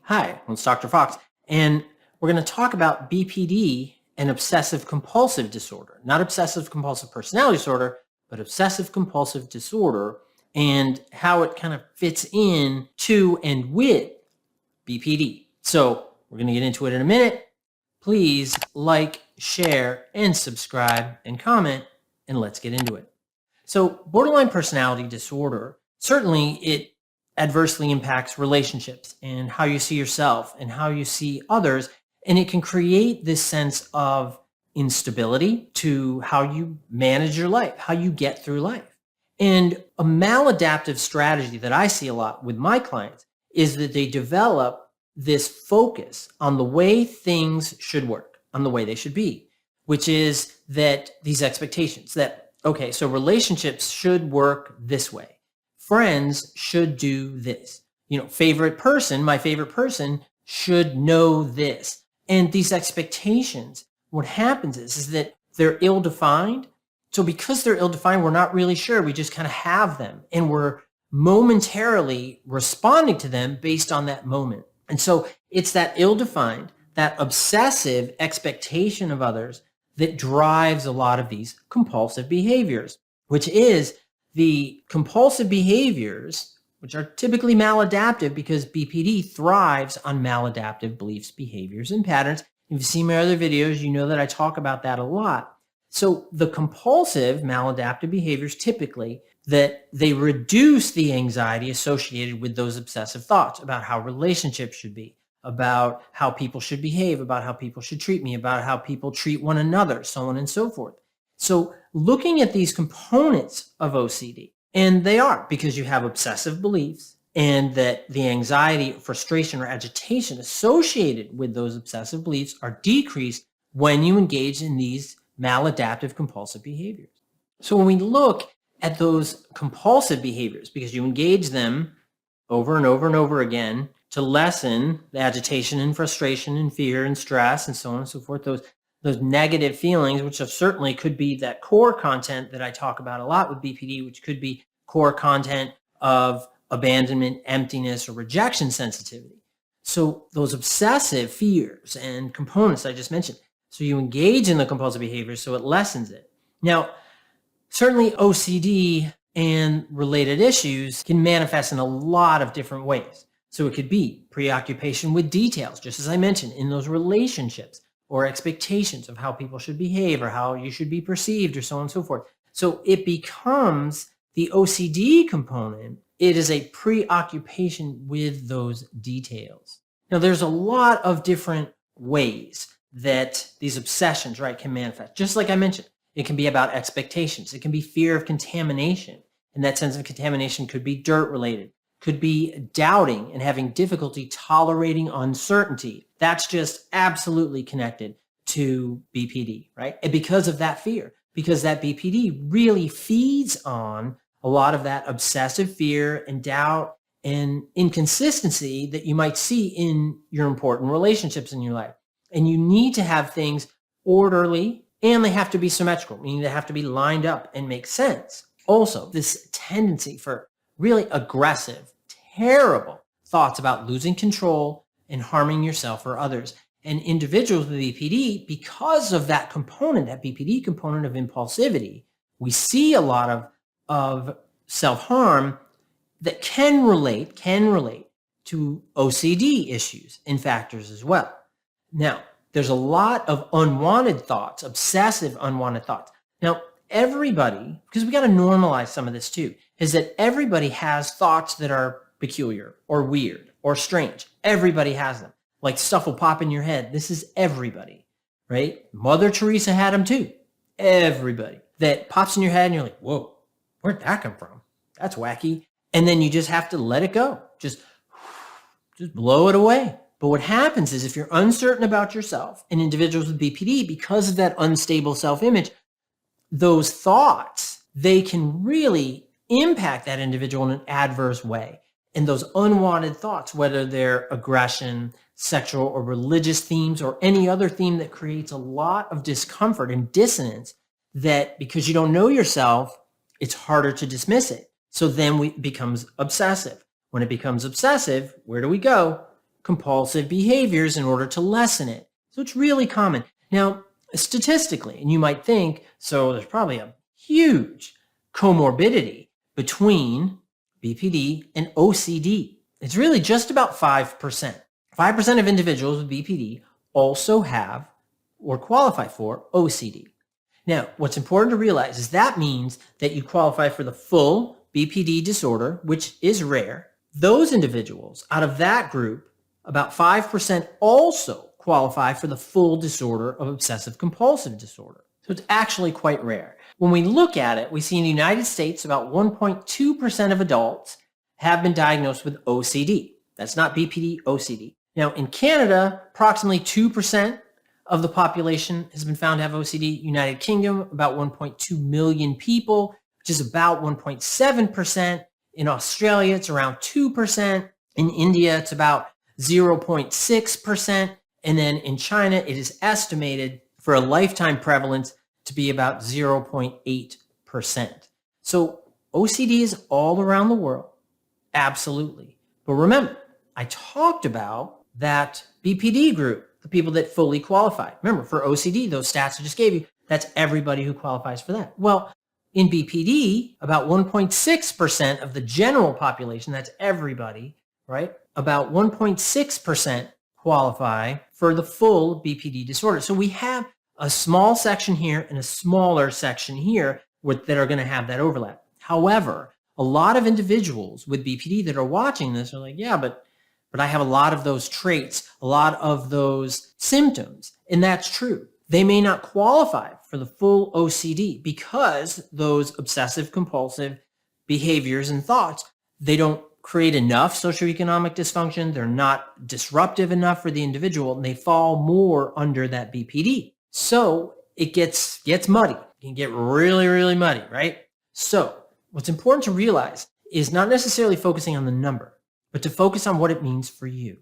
Hi, it's Dr. Fox, and we're going to talk about BPD and obsessive-compulsive disorder. Not obsessive-compulsive personality disorder, but obsessive-compulsive disorder and how it kind of fits in to and with BPD. So we're going to get into it in a minute. Please like, share, and subscribe and comment, and let's get into it. So borderline personality disorder, certainly it adversely impacts relationships and how you see yourself and how you see others. And it can create this sense of instability to how you manage your life, how you get through life. And a maladaptive strategy that I see a lot with my clients is that they develop this focus on the way things should work, on the way they should be, which is that these expectations that, okay, so relationships should work this way. Friends should do this. Favorite person, my favorite person should know this. And these expectations, what happens is that they're ill-defined. So because they're ill-defined, we're not really sure. We just kind of have them and we're momentarily responding to them based on that moment. And so it's that ill-defined, that obsessive expectation of others that drives a lot of these compulsive behaviors, which is the compulsive behaviors, which are typically maladaptive because BPD thrives on maladaptive beliefs, behaviors, and patterns. If you've seen my other videos, you know that I talk about that a lot. So the compulsive maladaptive behaviors typically that they reduce the anxiety associated with those obsessive thoughts about how relationships should be, about how people should behave, about how people should treat me, about how people treat one another, so on and so forth. So looking at these components of OCD, and they are because you have obsessive beliefs and that the anxiety, frustration, or agitation associated with those obsessive beliefs are decreased when you engage in these maladaptive compulsive behaviors. So when we look at those compulsive behaviors, because you engage them over and over and over again to lessen the agitation and frustration and fear and stress and so on and so forth, those negative feelings, which certainly could be that core content that I talk about a lot with BPD, which could be core content of abandonment, emptiness, or rejection sensitivity. So those obsessive fears and components I just mentioned. So you engage in the compulsive behavior so it lessens it. Now, certainly OCD and related issues can manifest in a lot of different ways. So it could be preoccupation with details, just as I mentioned, in those relationships, or expectations of how people should behave or how you should be perceived or so on and so forth. So it becomes the OCD component. It is a preoccupation with those details. Now, there's a lot of different ways that these obsessions, right, can manifest. Just like I mentioned, it can be about expectations. It can be fear of contamination. And that sense of contamination could be dirt related, could be doubting and having difficulty tolerating uncertainty. That's just absolutely connected to BPD, right? And because of that fear, because that BPD really feeds on a lot of that obsessive fear and doubt and inconsistency that you might see in your important relationships in your life. And you need to have things orderly and they have to be symmetrical, meaning they have to be lined up and make sense. Also, this tendency for really aggressive, terrible thoughts about losing control and harming yourself or others. And individuals with BPD, because of that component, that BPD component of impulsivity, we see a lot of self-harm that can relate to OCD issues and factors as well. Now, there's a lot of unwanted thoughts, obsessive unwanted thoughts. Now, everybody, because we got to normalize some of this too, is that everybody has thoughts that are peculiar or weird or strange. Everybody has them. Like stuff will pop in your head. This is everybody, right? Mother Teresa had them too. Everybody. That pops in your head and you're like, whoa, where'd that come from? That's wacky. And then you just have to let it go. Just blow it away. But what happens is if you're uncertain about yourself, and individuals with BPD, because of that unstable self-image, those thoughts, they can really impact that individual in an adverse way. And those unwanted thoughts, whether they're aggression, sexual or religious themes, or any other theme that creates a lot of discomfort and dissonance, that because you don't know yourself, it's harder to dismiss it. So then it becomes obsessive. When it becomes obsessive, where do we go? compulsive behaviors in order to lessen it. So it's really common. Now, statistically, and you might think, so there's probably a huge comorbidity between BPD and OCD. It's really just about 5%. 5% of individuals with BPD also have or qualify for OCD. Now, what's important to realize is that means that you qualify for the full BPD disorder, which is rare. Those individuals, out of that group, about 5% also qualify for the full disorder of obsessive-compulsive disorder. So it's actually quite rare. When we look at it, we see in the United States about 1.2% of adults have been diagnosed with OCD. That's not BPD, OCD. Now, in Canada, approximately 2% of the population has been found to have OCD. United Kingdom, about 1.2 million people, which is about 1.7%. In Australia, it's around 2%. In India, it's about 0.6%. And then in China, it is estimated for a lifetime prevalence to be about 0.8%. So OCD is all around the world. Absolutely. But remember, I talked about that BPD group, the people that fully qualify. Remember, for OCD, those stats I just gave you, that's everybody who qualifies for that. Well, in BPD, about 1.6% of the general population, that's everybody, right? About 1.6% qualify for the full BPD disorder. So we have a small section here and a smaller section here that are going to have that overlap. However, a lot of individuals with BPD that are watching this are like, yeah, but I have a lot of those traits, a lot of those symptoms, and that's true. They may not qualify for the full OCD because those obsessive compulsive behaviors and thoughts, they don't create enough socioeconomic dysfunction. They're not disruptive enough for the individual, and they fall more under that BPD. So it gets muddy. It can get really, really muddy, right? So what's important to realize is not necessarily focusing on the number, but to focus on what it means for you.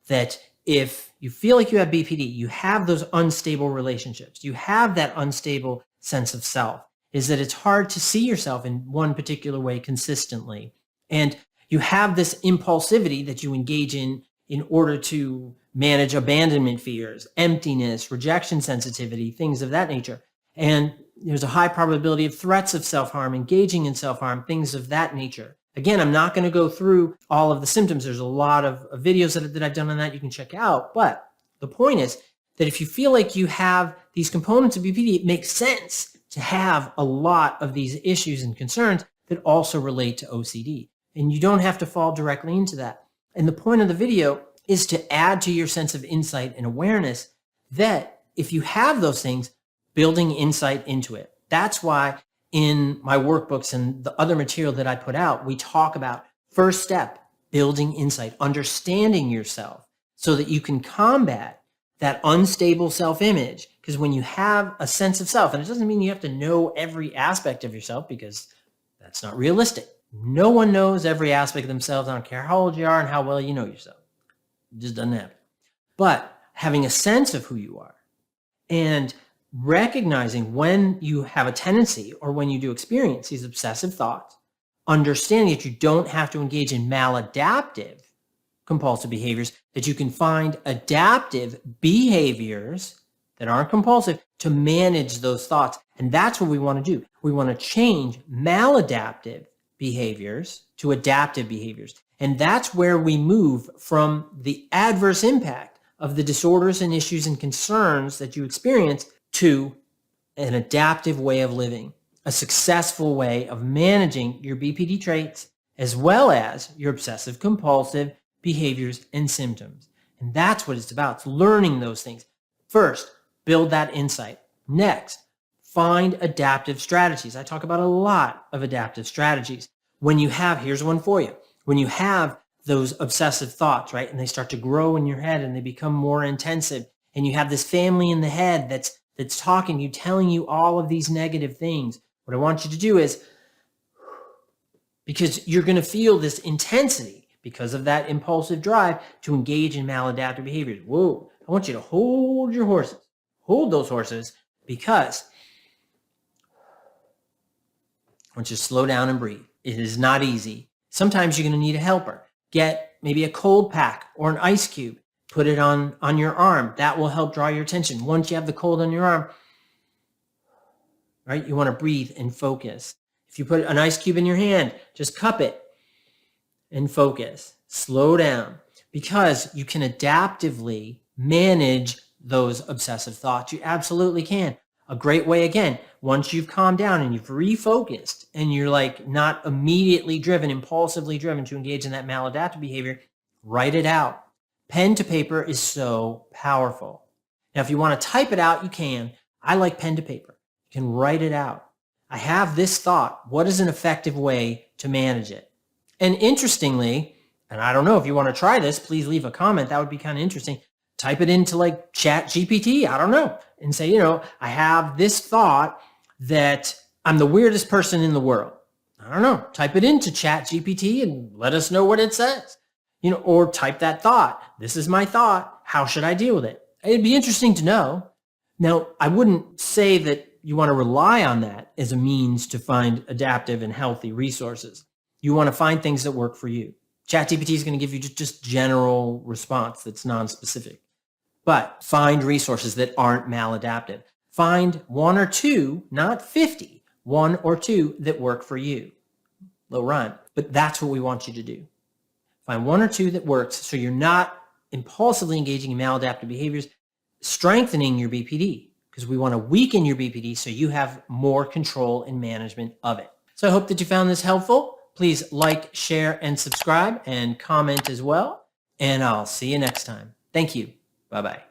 That if you feel like you have BPD, you have those unstable relationships, you have that unstable sense of self, is that it's hard to see yourself in one particular way consistently. And you have this impulsivity that you engage in order to manage abandonment fears, emptiness, rejection sensitivity, things of that nature. And there's a high probability of threats of self-harm, engaging in self-harm, things of that nature. Again, I'm not going to go through all of the symptoms. There's a lot of videos that I've done on that you can check out. But the point is that if you feel like you have these components of BPD, it makes sense to have a lot of these issues and concerns that also relate to OCD. And you don't have to fall directly into that. And the point of the video is to add to your sense of insight and awareness that if you have those things, building insight into it. That's why in my workbooks and the other material that I put out, we talk about first step, building insight, understanding yourself so that you can combat that unstable self-image. Because when you have a sense of self, and it doesn't mean you have to know every aspect of yourself because that's not realistic. No one knows every aspect of themselves. I don't care how old you are and how well you know yourself. It just doesn't happen. But having a sense of who you are and recognizing when you have a tendency or when you do experience these obsessive thoughts, understanding that you don't have to engage in maladaptive compulsive behaviors, that you can find adaptive behaviors that aren't compulsive to manage those thoughts. And that's what we want to do. We want to change maladaptive behaviors to adaptive behaviors. And that's where we move from the adverse impact of the disorders and issues and concerns that you experience to an adaptive way of living, a successful way of managing your BPD traits as well as your obsessive compulsive behaviors and symptoms. And that's what it's about. It's learning those things. First, build that insight. Next, find adaptive strategies. I talk about a lot of adaptive strategies. When you have, here's one for you. When you have those obsessive thoughts, right, and they start to grow in your head and they become more intensive, and you have this family in the head that's talking to you, telling you all of these negative things, what I want you to do is, because you're going to feel this intensity because of that impulsive drive to engage in maladaptive behaviors. Whoa, I want you to hold your horses. Hold those horses because I want you to slow down and breathe. It is not easy. Sometimes you're going to need a helper. get maybe a cold pack or an ice cube, put it on your arm. That will help draw your attention. Once you have the cold on your arm, right, you want to breathe and focus. If you put an ice cube in your hand, just cup it and focus. Slow down, because you can adaptively manage those obsessive thoughts. You absolutely can. A great way, again, once you've calmed down and you've refocused and you're like not immediately driven, impulsively driven to engage in that maladaptive behavior, write it out. Pen to paper is so powerful. Now, if you want to type it out, you can. I like pen to paper. You can write it out. I have this thought. What is an effective way to manage it? And interestingly, and I don't know if you want to try this, please leave a comment. That would be kind of interesting. Type it into like Chat GPT, I don't know, and say, I have this thought that I'm the weirdest person in the world. I don't know. Type it into Chat GPT and let us know what it says. Or type that thought. This is my thought. How should I deal with it? It'd be interesting to know. Now, I wouldn't say that you want to rely on that as a means to find adaptive and healthy resources. You want to find things that work for you. ChatGPT is going to give you just general response that's non-specific. But find resources that aren't maladaptive. Find one or two, not 50, one or two that work for you. Little rhyme, but that's what we want you to do. Find one or two that works so you're not impulsively engaging in maladaptive behaviors, strengthening your BPD, because we want to weaken your BPD so you have more control and management of it. So I hope that you found this helpful. Please like, share, and subscribe, and comment as well. And I'll see you next time. Thank you. Bye-bye.